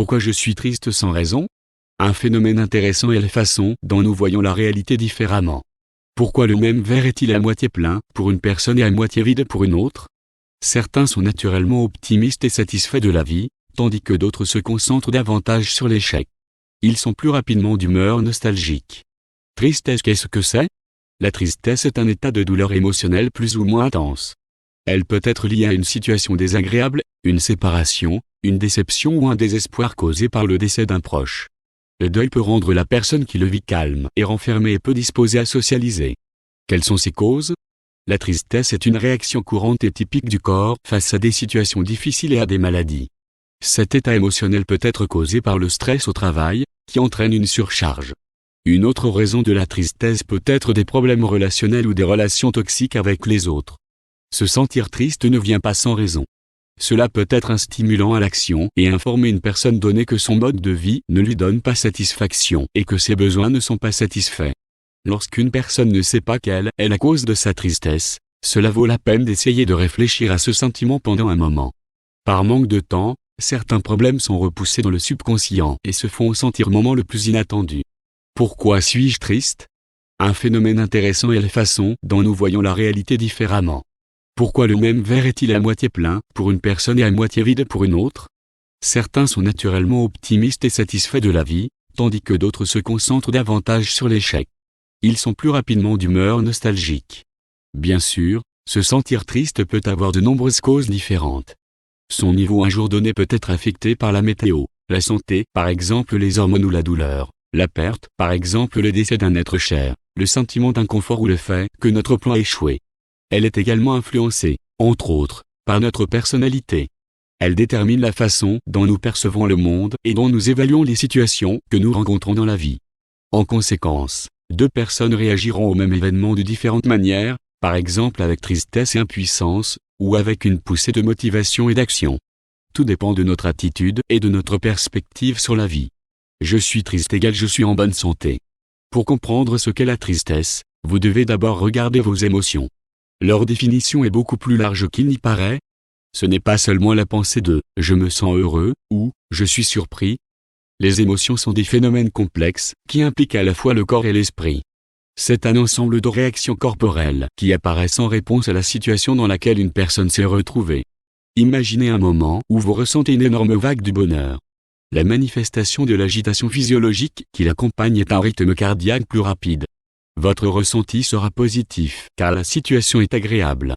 Pourquoi je suis triste sans raison? Un phénomène intéressant est la façon dont nous voyons la réalité différemment. Pourquoi le même verre est-il à moitié plein pour une personne et à moitié vide pour une autre? Certains sont naturellement optimistes et satisfaits de la vie, tandis que d'autres se concentrent davantage sur l'échec. Ils sont plus rapidement d'humeur nostalgique. Tristesse, qu'est-ce que c'est? La tristesse est un état de douleur émotionnelle plus ou moins intense. Elle peut être liée à une situation désagréable, une séparation, une déception ou un désespoir causé par le décès d'un proche. Le deuil peut rendre la personne qui le vit calme et renfermée et peu disposée à socialiser. Quelles sont ses causes? La tristesse est une réaction courante et typique du corps face à des situations difficiles et à des maladies. Cet état émotionnel peut être causé par le stress au travail, qui entraîne une surcharge. Une autre raison de la tristesse peut être des problèmes relationnels ou des relations toxiques avec les autres. Se sentir triste ne vient pas sans raison. Cela peut être un stimulant à l'action et informer une personne donnée que son mode de vie ne lui donne pas satisfaction et que ses besoins ne sont pas satisfaits. Lorsqu'une personne ne sait pas quelle est la cause de sa tristesse, cela vaut la peine d'essayer de réfléchir à ce sentiment pendant un moment. Par manque de temps, certains problèmes sont repoussés dans le subconscient et se font sentir au moment le plus inattendu. Pourquoi suis-je triste? Un phénomène intéressant est la façon dont nous voyons la réalité différemment. Pourquoi le même verre est-il à moitié plein pour une personne et à moitié vide pour une autre? Certains sont naturellement optimistes et satisfaits de la vie, tandis que d'autres se concentrent davantage sur l'échec. Ils sont plus rapidement d'humeur nostalgique. Bien sûr, se sentir triste peut avoir de nombreuses causes différentes. Son niveau un jour donné peut être affecté par la météo, la santé, par exemple les hormones ou la douleur, la perte, par exemple le décès d'un être cher, le sentiment d'inconfort ou le fait que notre plan a échoué. Elle est également influencée, entre autres, par notre personnalité. Elle détermine la façon dont nous percevons le monde et dont nous évaluons les situations que nous rencontrons dans la vie. En conséquence, deux personnes réagiront au même événement de différentes manières, par exemple avec tristesse et impuissance, ou avec une poussée de motivation et d'action. Tout dépend de notre attitude et de notre perspective sur la vie. Je suis triste égale je suis en bonne santé. Pour comprendre ce qu'est la tristesse, vous devez d'abord regarder vos émotions. Leur définition est beaucoup plus large qu'il n'y paraît. Ce n'est pas seulement la pensée de « je me sens heureux » ou « je suis surpris ». Les émotions sont des phénomènes complexes qui impliquent à la fois le corps et l'esprit. C'est un ensemble de réactions corporelles qui apparaissent en réponse à la situation dans laquelle une personne s'est retrouvée. Imaginez un moment où vous ressentez une énorme vague du bonheur. La manifestation de l'agitation physiologique qui l'accompagne est un rythme cardiaque plus rapide. Votre ressenti sera positif car la situation est agréable.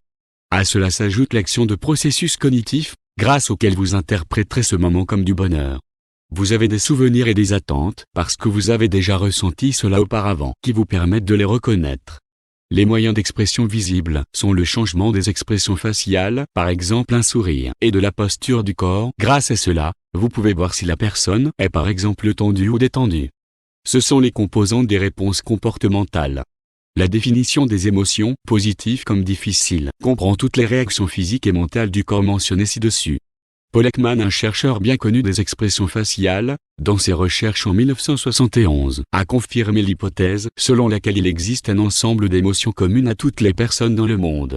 À cela s'ajoute l'action de processus cognitifs, grâce auxquels vous interpréterez ce moment comme du bonheur. Vous avez des souvenirs et des attentes parce que vous avez déjà ressenti cela auparavant qui vous permettent de les reconnaître. Les moyens d'expression visibles sont le changement des expressions faciales, par exemple un sourire, et de la posture du corps. Grâce à cela, vous pouvez voir si la personne est par exemple tendue ou détendue. Ce sont les composantes des réponses comportementales. La définition des émotions, positives comme difficiles, comprend toutes les réactions physiques et mentales du corps mentionnées ci-dessus. Paul Ekman, un chercheur bien connu des expressions faciales, dans ses recherches en 1971, a confirmé l'hypothèse selon laquelle il existe un ensemble d'émotions communes à toutes les personnes dans le monde.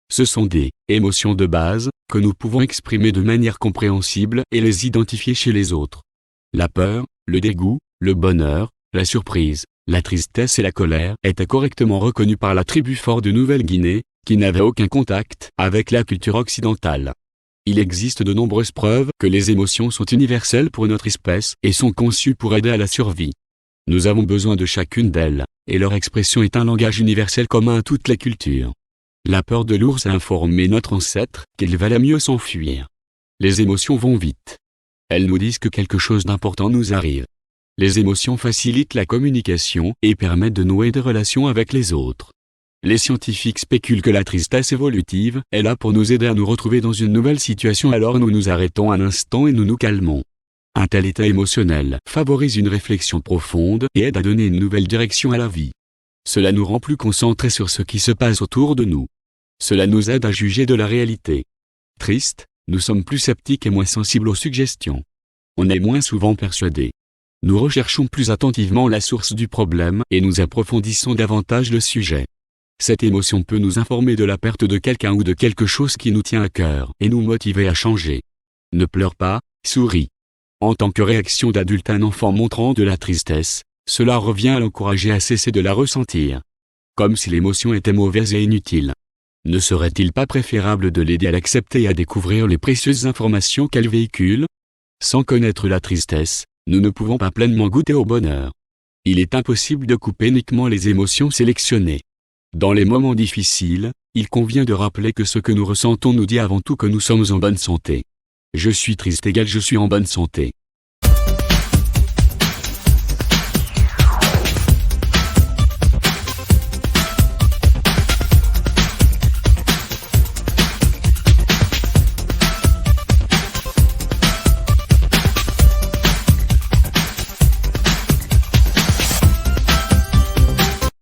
Ce sont des émotions de base que nous pouvons exprimer de manière compréhensible et les identifier chez les autres. La peur, le dégoût, le bonheur, la surprise, la tristesse et la colère étaient correctement reconnues par la tribu Ford de Nouvelle-Guinée, qui n'avait aucun contact avec la culture occidentale. Il existe de nombreuses preuves que les émotions sont universelles pour notre espèce et sont conçues pour aider à la survie. Nous avons besoin de chacune d'elles, et leur expression est un langage universel commun à toutes les cultures. La peur de l'ours a informé notre ancêtre qu'il valait mieux s'enfuir. Les émotions vont vite. Elles nous disent que quelque chose d'important nous arrive. Les émotions facilitent la communication et permettent de nouer des relations avec les autres. Les scientifiques spéculent que la tristesse évolutive est là pour nous aider à nous retrouver dans une nouvelle situation, alors nous nous arrêtons un instant et nous nous calmons. Un tel état émotionnel favorise une réflexion profonde et aide à donner une nouvelle direction à la vie. Cela nous rend plus concentrés sur ce qui se passe autour de nous. Cela nous aide à juger de la réalité. Triste, nous sommes plus sceptiques et moins sensibles aux suggestions. On est moins souvent persuadé. Nous recherchons plus attentivement la source du problème et nous approfondissons davantage le sujet. Cette émotion peut nous informer de la perte de quelqu'un ou de quelque chose qui nous tient à cœur et nous motiver à changer. Ne pleure pas, souris. En tant que réaction d'adulte à un enfant montrant de la tristesse, cela revient à l'encourager à cesser de la ressentir. Comme si l'émotion était mauvaise et inutile. Ne serait-il pas préférable de l'aider à l'accepter et à découvrir les précieuses informations qu'elle véhicule? Sans connaître la tristesse, nous ne pouvons pas pleinement goûter au bonheur. Il est impossible de couper uniquement les émotions sélectionnées. Dans les moments difficiles, il convient de rappeler que ce que nous ressentons nous dit avant tout que nous sommes en bonne santé. Je suis triste égale je suis en bonne santé.